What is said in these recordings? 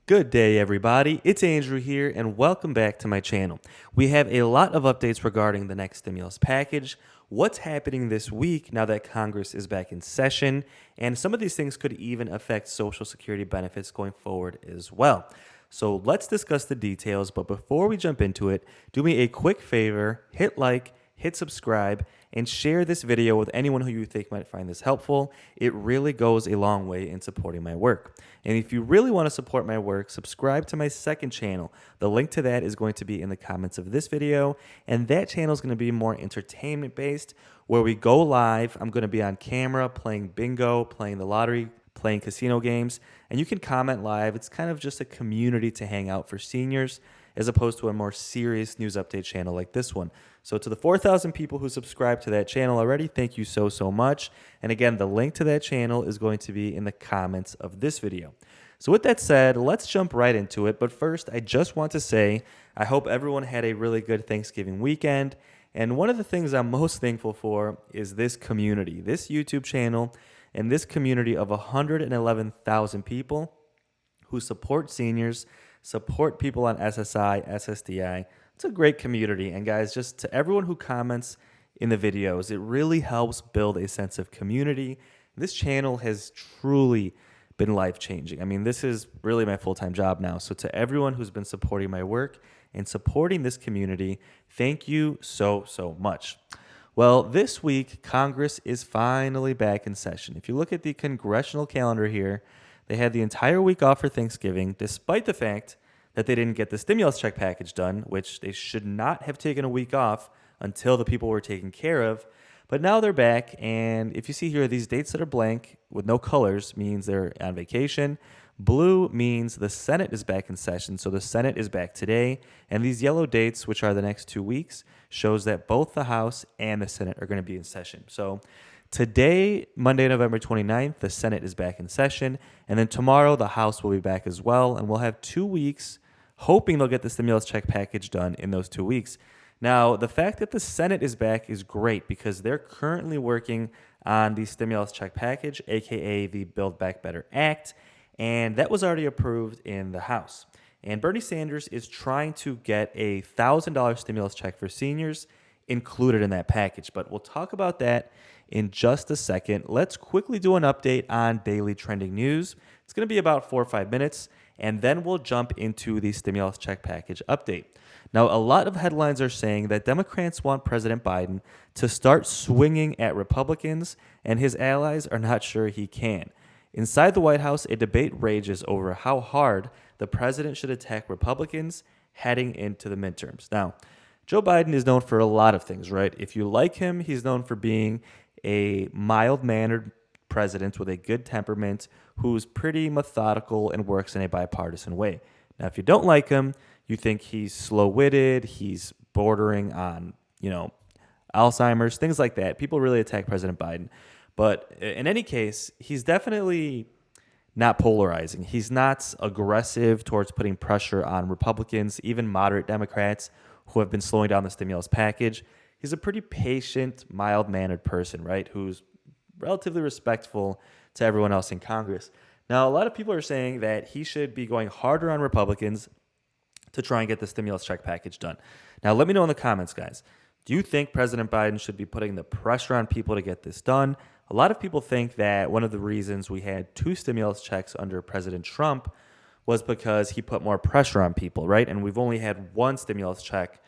Good day, everybody. It's Andrew here, and welcome back to my channel. We have a lot of updates regarding the next stimulus package, what's happening this week now that Congress is back in session, and some of these things could even affect Social Security benefits going forward as well. So let's discuss the details, but before we jump into it, do me a quick favor, hit like, hit subscribe, and share this video with anyone who you think might find this helpful. It really goes a long way in supporting my work. And if you really want to support my work, subscribe to my second channel. The link to that is going to be in the comments of this video, and that channel is going to be more entertainment based, where we go live. I'm going to be on camera playing bingo, playing the lottery, playing casino games, and you can comment live. It's kind of just a community to hang out for seniors, as opposed to a more serious news update channel like this one. So to the 4,000 people who subscribe to that channel already, thank you so much. And again, the link to that channel is going to be in the comments of this video. So with that said, let's jump right into it. But first, I just want to say, I hope everyone had a really good Thanksgiving weekend. And one of the things I'm most thankful for is this community, this YouTube channel, and this community of 111,000 people who support seniors, support people on SSI, SSDI. It's a great community. And guys, just to everyone who comments in the videos, it really helps build a sense of community. This channel has truly been life-changing. I mean, this is really my full-time job now. So to everyone who's been supporting my work and supporting this community, thank you so much. Well, this week, Congress is finally back in session. If you look at the congressional calendar here, they had the entire week off for Thanksgiving, despite the fact that they didn't get the stimulus check package done, which they should not have taken a week off until the people were taken care of. But now they're back, and if you see here, these dates that are blank with no colors means they're on vacation. Blue means the Senate is back in session, so the Senate is back today. And these yellow dates, which are the next 2 weeks, shows that both the House and the Senate are going to be in session. So today, Monday, November 29th, the Senate is back in session. And then tomorrow, the House will be back as well. And we'll have 2 weeks, hoping they'll get the stimulus check package done in those 2 weeks. Now, the fact that the Senate is back is great because they're currently working on the stimulus check package, aka the Build Back Better Act, and that was already approved in the House. And Bernie Sanders is trying to get a $1,000 stimulus check for seniors included in that package, but we'll talk about that in just a second. Let's quickly do an update on daily trending news. It's going to be about 4 or 5 minutes, and then we'll jump into the stimulus check package update. Now, a lot of headlines are saying that Democrats want President Biden to start swinging at Republicans, and his allies are not sure he can. Inside the White House, a debate rages over how hard the president should attack Republicans heading into the midterms. Now, Joe Biden is known for a lot of things, right? If you like him, he's known for being a mild-mannered president with a good temperament who's pretty methodical and works in a bipartisan way. Now, if you don't like him, you think he's slow-witted, he's bordering on, Alzheimer's, things like that. People really attack President Biden. But in any case, he's definitely not polarizing. He's not aggressive towards putting pressure on Republicans, even moderate Democrats who have been slowing down the stimulus package. He's a pretty patient, mild-mannered person, right, who's relatively respectful to everyone else in Congress. Now, a lot of people are saying that he should be going harder on Republicans to try and get the stimulus check package done. Now, let me know in the comments, guys. Do you think President Biden should be putting the pressure on people to get this done? A lot of people think that one of the reasons we had 2 stimulus checks under President Trump was because he put more pressure on people, right? And we've only had 1 stimulus check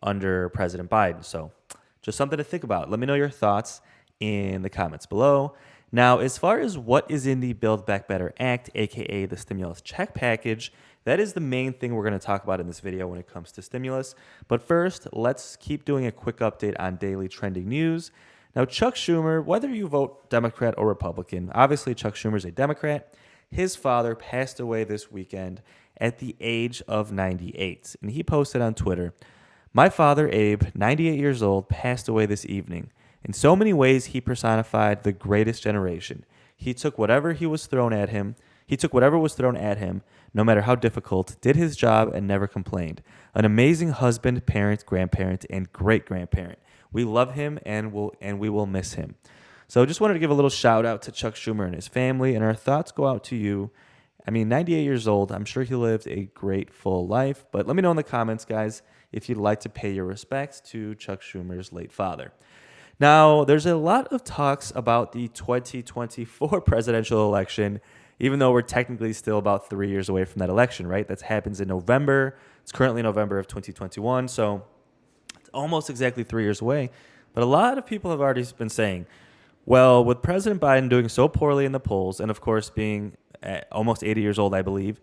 under President Biden. So just something to think about. Let me know your thoughts in the comments below. Now, as far as what is in the Build Back Better Act, aka the stimulus check package, that is the main thing we're going to talk about in this video when it comes to stimulus. But first, let's keep doing a quick update on daily trending news. Now, Chuck Schumer, whether you vote Democrat or Republican, obviously Chuck Schumer is a Democrat. His father passed away this weekend at the age of 98. And he posted on Twitter, "My father, Abe, 98 years old, passed away this evening. In so many ways, he personified the greatest generation. He took whatever was thrown at him, no matter how difficult, did his job and never complained. An amazing husband, parent, grandparent, and great-grandparent. We love him and we will miss him." So just wanted to give a little shout out to Chuck Schumer and his family, and our thoughts go out to you I mean, 98 years old. I'm sure he lived a great full life. But let me know in the comments, guys, if you'd like to pay your respects to Chuck Schumer's late father. Now, there's a lot of talks about the 2024 presidential election, even though we're technically still about 3 years away from that election, right? That happens in November. It's currently November of 2021, so it's almost exactly 3 years away. But a lot of people have already been saying, well, with President Biden doing so poorly in the polls, and of course being almost 80 years old, I believe,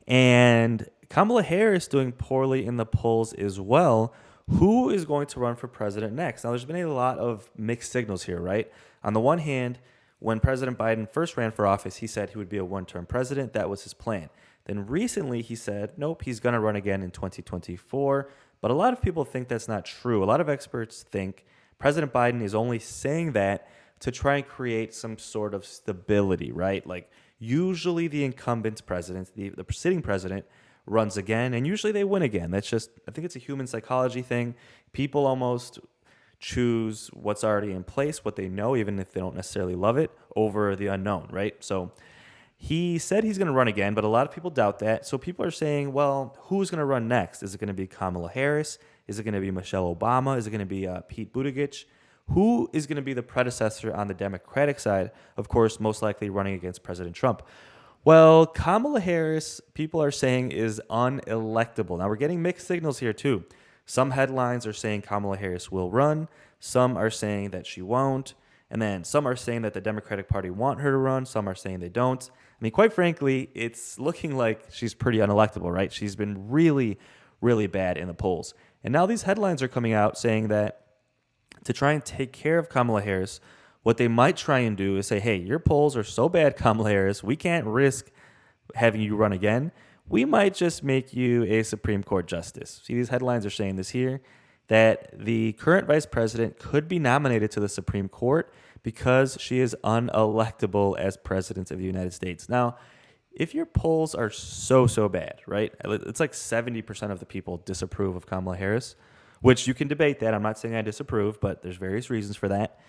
and Kamala Harris doing poorly in the polls as well, who is going to run for president next? Now, there's been a lot of mixed signals here, right? On the one hand, when President Biden first ran for office, he said he would be a one-term president. That was his plan. Then recently he said, nope, he's going to run again in 2024. But a lot of people think that's not true. A lot of experts think President Biden is only saying that to try and create some sort of stability, right? Like usually the incumbent president, the sitting president, runs again, and usually they win again. That's just, I think it's a human psychology thing. People almost choose what's already in place, what they know, even if they don't necessarily love it, over the unknown, right? So he said he's going to run again, but a lot of people doubt that. So people are saying, well, who's going to run next? Is it going to be Kamala Harris? Is it going to be Michelle Obama? Is it going to be Pete Buttigieg? Who is going to be the predecessor on the Democratic side? Of course, most likely running against President Trump. Well, Kamala Harris, people are saying, is unelectable. Now, we're getting mixed signals here, too. Some headlines are saying Kamala Harris will run. Some are saying that she won't. And then some are saying that the Democratic Party want her to run. Some are saying they don't. I mean, quite frankly, it's looking like she's pretty unelectable, right? She's been really, really bad in the polls. And now these headlines are coming out saying that to try and take care of Kamala Harris, what they might try and do is say, hey, your polls are so bad, Kamala Harris, we can't risk having you run again. We might just make you a Supreme Court justice. See, these headlines are saying this here, that the current vice president could be nominated to the Supreme Court because she is unelectable as president of the United States. Now, if your polls are so bad, right? It's like 70% of the people disapprove of Kamala Harris, which you can debate that. I'm not saying I disapprove, but there's various reasons for that.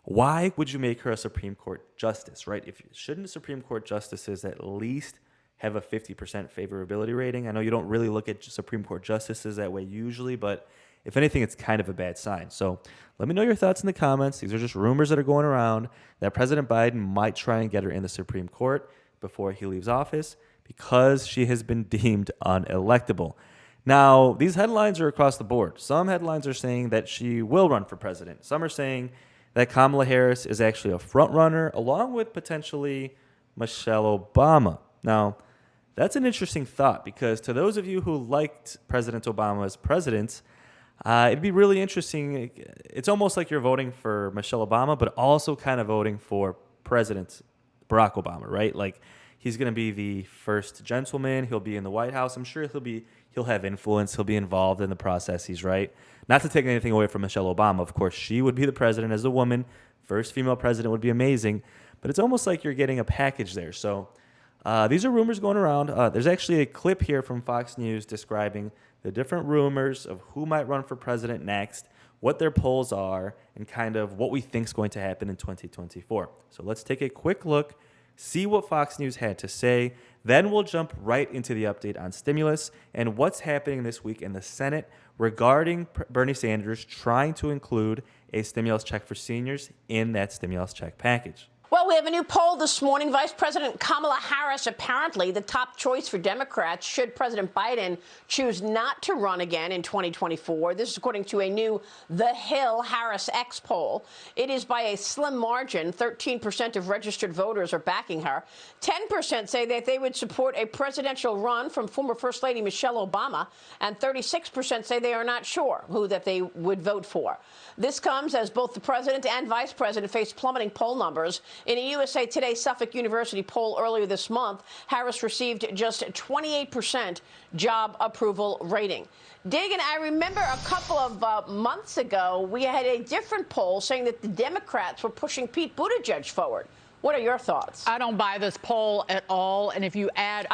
Why would you make her a Supreme Court justice, right? Shouldn't Supreme Court justices at least have a 50% favorability rating? I know you don't really look at Supreme Court justices that way usually, but if anything, it's kind of a bad sign. So let me know your thoughts in the comments. These are just rumors that are going around that President Biden might try and get her in the Supreme Court before he leaves office because she has been deemed unelectable. Now, these headlines are across the board. Some headlines are saying that she will run for president. Some are saying that Kamala Harris is actually a front runner, along with potentially Michelle Obama. Now, that's an interesting thought because to those of you who liked President Obama as president, it'd be really interesting. It's almost like you're voting for Michelle Obama, but also kind of voting for President Barack Obama, right? Like he's going to be the first gentleman. He'll be in the White House. I'm sure he'll have influence. He'll be involved in the processes, right? Not to take anything away from Michelle Obama. Of course, she would be the president as a woman. First female president would be amazing. But it's almost like you're getting a package there. So these are rumors going around. There's actually a clip here from Fox News describing the different rumors of who might run for president next, what their polls are, and kind of what we think is going to happen in 2024. So let's take a quick look, see what Fox News had to say. Then we'll jump right into the update on stimulus and what's happening this week in the Senate regarding Bernie Sanders trying to include a stimulus check for seniors in that stimulus check package. Well, we have a new poll this morning. Vice President Kamala Harris, apparently the top choice for Democrats should President Biden choose not to run again in 2024. This is according to a new The Hill Harris X poll. It is by a slim margin. 13% of registered voters are backing her. 10% say that they would support a presidential run from former First Lady Michelle Obama. And 36% say they are not sure who that they would vote for. This comes as both the president and vice president face plummeting poll numbers. In a USA Today Suffolk University poll earlier this month, Harris received just 28% job approval rating. Dagan, I remember a couple of months ago, we had a different poll saying that the Democrats were pushing Pete Buttigieg forward. What are your thoughts? I don't buy this poll at all. And if you add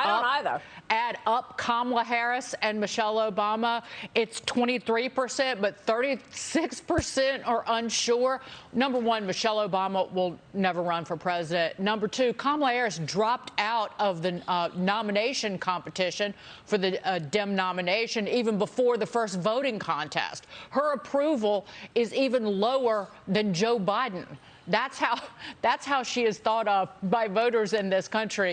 up Kamala Harris and Michelle Obama, it's 23%, but 36% are unsure. Number one, Michelle Obama will never run for president. Number two, Kamala Harris dropped out of the nomination competition for the Dem nomination even before the first voting contest. Her approval is even lower than Joe Biden. That's how she is thought of by voters in this country.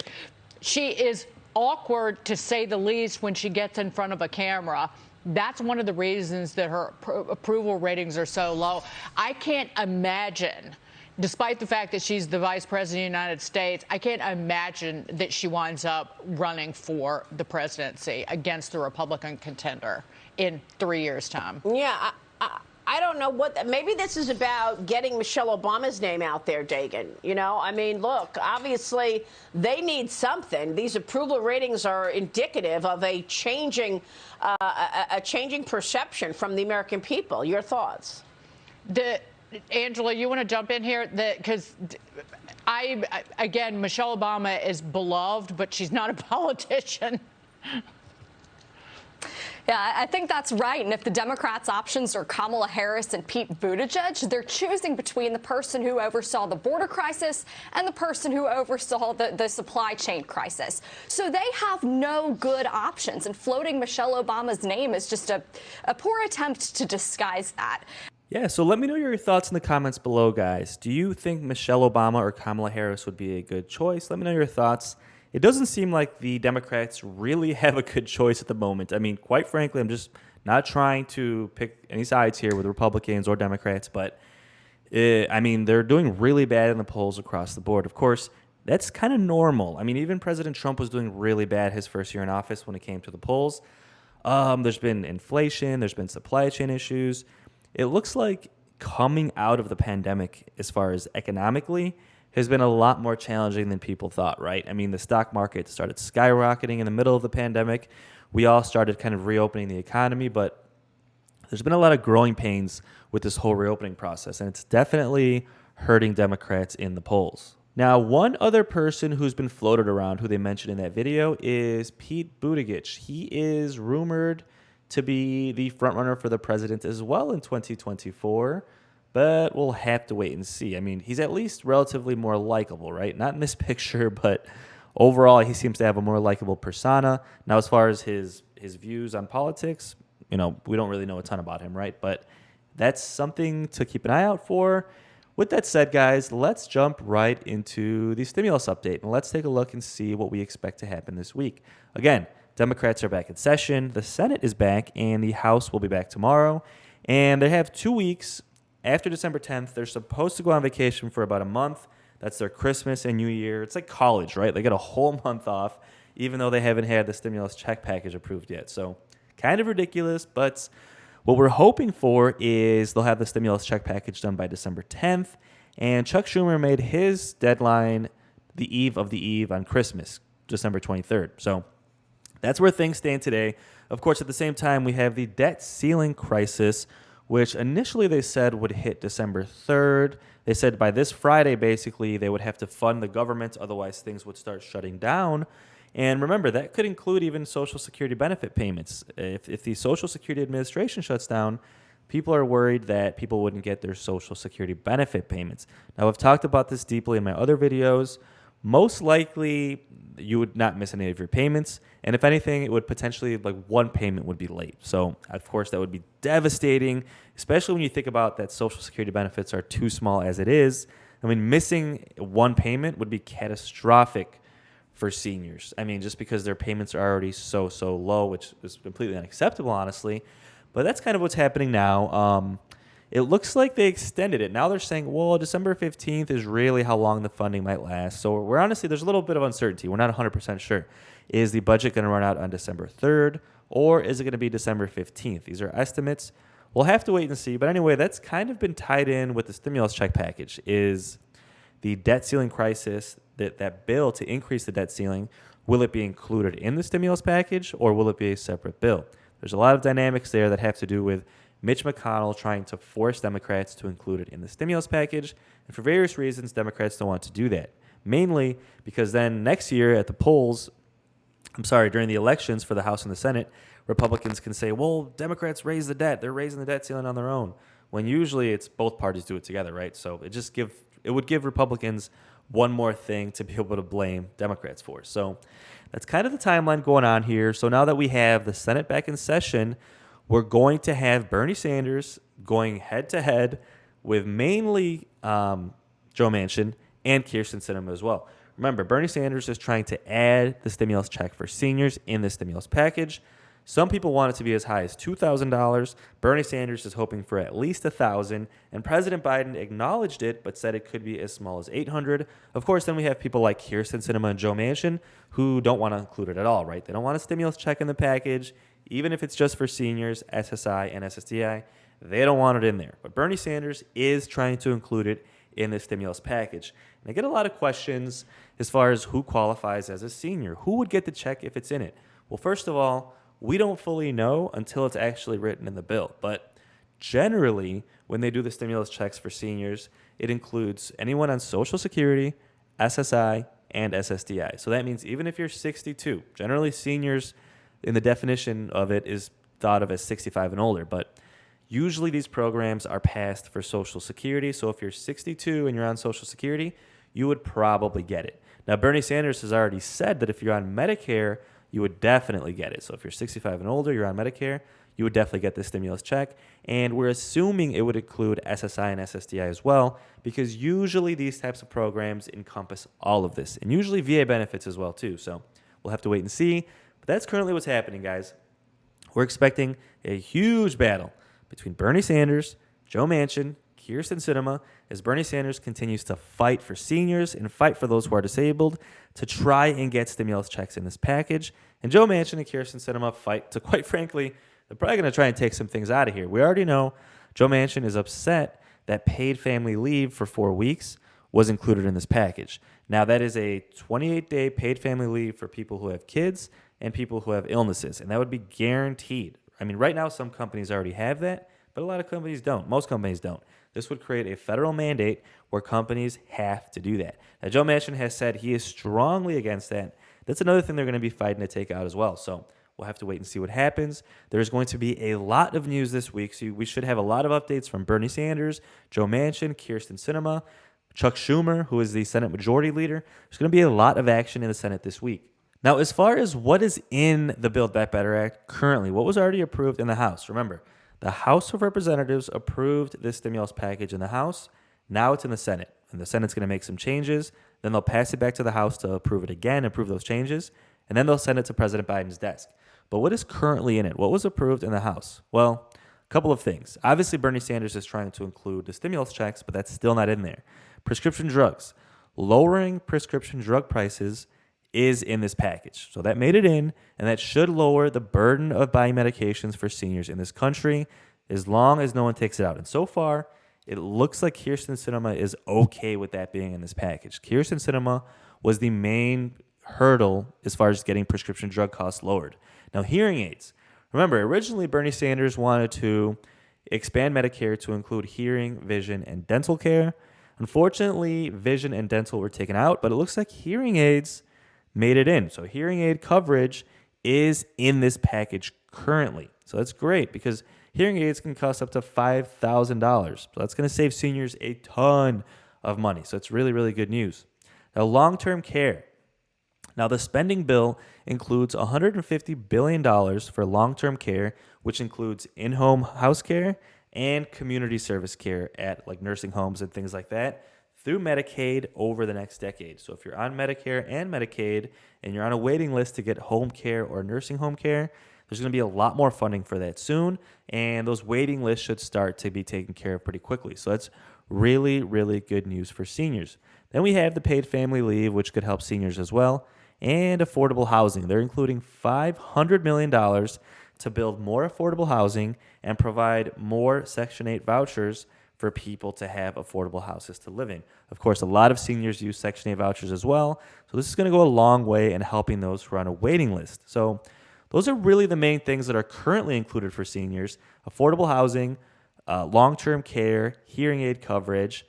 She is awkward, to say the least, when she gets in front of a camera. That's one of the reasons that her approval ratings are so low. I can't imagine, despite the fact that she's the vice president of the United States, I can't imagine that she winds up running for the presidency against the Republican contender in 3 years' time. Yeah, I don't know maybe this is about getting Michelle Obama's name out there, Dagan. You know, I mean, look, obviously they need something. These approval ratings are indicative of a changing perception from the American people. Your thoughts? Angela, you want to jump in here? Because again, Michelle Obama is beloved, but she's not a politician. Yeah, I think that's right. And if the Democrats' options are Kamala Harris and Pete Buttigieg, they're choosing between the person who oversaw the border crisis and the person who oversaw the supply chain crisis. So they have no good options. And floating Michelle Obama's name is just a poor attempt to disguise that. Yeah, so let me know your thoughts in the comments below, guys. Do you think Michelle Obama or Kamala Harris would be a good choice? Let me know your thoughts. It doesn't seem like the Democrats really have a good choice at the moment. I mean, quite frankly, I'm just not trying to pick any sides here with Republicans or Democrats, but I mean, they're doing really bad in the polls across the board. Of course, that's kind of normal. I mean, even President Trump was doing really bad his first year in office when it came to the polls. There's been inflation, there's been supply chain issues. It looks like coming out of the pandemic, as far as economically, has been a lot more challenging than people thought, right? I mean, the stock market started skyrocketing in the middle of the pandemic. We all started kind of reopening the economy, but there's been a lot of growing pains with this whole reopening process, and it's definitely hurting Democrats in the polls. Now, one other person who's been floated around, who they mentioned in that video, is Pete Buttigieg. He is rumored to be the frontrunner for the president as well in 2024. But we'll have to wait and see. I mean, he's at least relatively more likable, right? Not in this picture, but overall, he seems to have a more likable persona. Now, as far as his views on politics, you know, we don't really know a ton about him, right? But that's something to keep an eye out for. With that said, guys, let's jump right into the stimulus update, and let's take a look and see what we expect to happen this week. Again, Democrats are back in session, the Senate is back, and the House will be back tomorrow. And they have 2 weeks. After December 10th, they're supposed to go on vacation for about a month. That's their Christmas and New Year. It's like college, right? They get a whole month off, even though they haven't had the stimulus check package approved yet. So kind of ridiculous, but what we're hoping for is they'll have the stimulus check package done by December 10th. And Chuck Schumer made his deadline the eve of the eve on Christmas, December 23rd. So that's where things stand today. Of course, at the same time, we have the debt ceiling crisis, which initially they said would hit December 3rd. They said by this Friday, basically, they would have to fund the government, otherwise things would start shutting down. And remember, that could include even Social Security benefit payments. If the Social Security Administration shuts down, people are worried that people wouldn't get their Social Security benefit payments. Now, I've talked about this deeply in my other videos. Most likely, you would not miss any of your payments. And if anything, it would potentially, like, one payment would be late. So, of course, that would be devastating, especially when you think about that Social Security benefits are too small as it is. I mean, missing one payment would be catastrophic for seniors. I mean, just because their payments are already so low, which is completely unacceptable, honestly. But that's kind of what's happening now. It looks like they extended it. Now they're saying, well, December 15th is really how long the funding might last. So we're honestly, there's a little bit of uncertainty. We're not 100% sure. Is the budget going to run out on December 3rd, or is it going to be December 15th? These are estimates. We'll have to wait and see. But anyway, that's kind of been tied in with the stimulus check package, is the debt ceiling crisis, that bill to increase the debt ceiling. Will it be included in the stimulus package, or will it be a separate bill? There's a lot of dynamics there that have to do with Mitch McConnell trying to force Democrats to include it in the stimulus package. And for various reasons, Democrats don't want to do that. mainly because then next year at the polls, during the elections for the House and the Senate, Republicans can say, well, Democrats raise the debt. They're raising the debt ceiling on their own. When usually it's both parties do it together, right? So it would give Republicans one more thing to be able to blame Democrats for. So that's kind of the timeline going on here. So now that we have the Senate back in session, we're going to have Bernie Sanders going head to head with mainly Joe Manchin and Kyrsten Sinema as well. Remember, Bernie Sanders is trying to add the stimulus check for seniors in the stimulus package. Some people want it to be as high as $2,000. Bernie Sanders is hoping for at least $1,000, and President Biden acknowledged it, but said it could be as small as $800. Of course, then we have people like Kyrsten Sinema and Joe Manchin who don't want to include it at all, right? They don't want a stimulus check in the package, even if it's just for seniors, SSI, and SSDI. They don't want it in there. But Bernie Sanders is trying to include it in the stimulus package. And I get a lot of questions as far as who qualifies as a senior. Who would get the check if it's in it? Well, first of all, we don't fully know until it's actually written in the bill. But generally, when they do the stimulus checks for seniors, it includes anyone on Social Security, SSI, and SSDI. So that means even if you're 62, generally seniors in the definition of it is thought of as 65 and older. But usually these programs are passed for Social Security. So if you're 62 and you're on Social Security, you would probably get it. Now, Bernie Sanders has already said that if you're on Medicare, you would definitely get it. So if you're 65 and older, you're on Medicare, you would definitely get this stimulus check. And we're assuming it would include SSI and SSDI as well, because usually these types of programs encompass all of this, and usually VA benefits as well too. So we'll have to wait and see. But that's currently what's happening, guys. We're expecting a huge battle between Bernie Sanders, Joe Manchin, Kyrsten Sinema, as Bernie Sanders continues to fight for seniors and fight for those who are disabled to try and get stimulus checks in this package. And Joe Manchin and Kyrsten Sinema fight to, quite frankly, they're probably going to try and take some things out of here. We already know Joe Manchin is upset that paid family leave for 4 weeks was included in this package. Now, that is a 28-day paid family leave for people who have kids and people who have illnesses, and that would be guaranteed. I mean, right now, some companies already have that, but a lot of companies don't. Most companies don't. This would create a federal mandate where companies have to do that. Now, Joe Manchin has said he is strongly against that. That's another thing they're going to be fighting to take out as well. So we'll have to wait and see what happens. There's going to be a lot of news this week, so we should have a lot of updates from Bernie Sanders, Joe Manchin, Kyrsten Sinema, Chuck Schumer, who is the Senate Majority Leader. There's going to be a lot of action in the Senate this week. Now, as far as what is in the Build Back Better Act currently, what was already approved in the House, remember, the House of Representatives approved this stimulus package in the House. Now it's in the Senate, and the Senate's going to make some changes. Then they'll pass it back to the House to approve it again, approve those changes, and then they'll send it to President Biden's desk. But what is currently in it? What was approved in the House? Well, a couple of things. Obviously, Bernie Sanders is trying to include the stimulus checks, but that's still not in there. Prescription drugs. Lowering prescription drug prices is in this package. So that made it in, and that should lower the burden of buying medications for seniors in this country as long as no one takes it out. And so far, it looks like Kyrsten Sinema is okay with that being in this package. Kyrsten Sinema was the main hurdle as far as getting prescription drug costs lowered. Now, hearing aids. Remember, originally Bernie Sanders wanted to expand Medicare to include hearing, vision, and dental care. Unfortunately, vision and dental were taken out, but it looks like hearing aids made it in. So hearing aid coverage is in this package currently. So that's great because hearing aids can cost up to $5,000. So that's going to save seniors a ton of money. So it's really, really good news. Now, long-term care. Now, the spending bill includes $150 billion for long-term care, which includes in-home house care and community service care at like nursing homes and things like that, through Medicaid over the next decade. So if you're on Medicare and Medicaid and you're on a waiting list to get home care or nursing home care, there's going to be a lot more funding for that soon, and those waiting lists should start to be taken care of pretty quickly. So that's really, really good news for seniors. Then we have the paid family leave, which could help seniors as well, and affordable housing. They're including $500 million to build more affordable housing and provide more Section 8 vouchers for people to have affordable houses to live in. Of course, a lot of seniors use Section 8 vouchers as well, so this is going to go a long way in helping those who are on a waiting list. So those are really the main things that are currently included for seniors: affordable housing, long-term care, hearing aid coverage,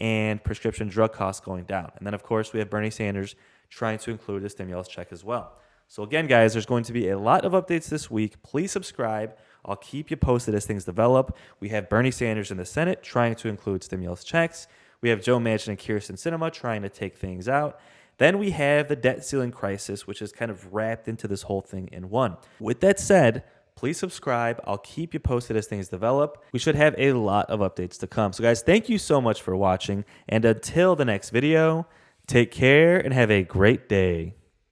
and prescription drug costs going down. And then, of course, we have Bernie Sanders trying to include a stimulus check as well. So again, guys, there's going to be a lot of updates this week. Please subscribe. I'll keep you posted as things develop. We have Bernie Sanders in the Senate trying to include stimulus checks. We have Joe Manchin and Kyrsten Sinema trying to take things out. Then we have the debt ceiling crisis, which is kind of wrapped into this whole thing in one. With that said, please subscribe. I'll keep you posted as things develop. We should have a lot of updates to come. So guys, thank you so much for watching. And until the next video, take care and have a great day.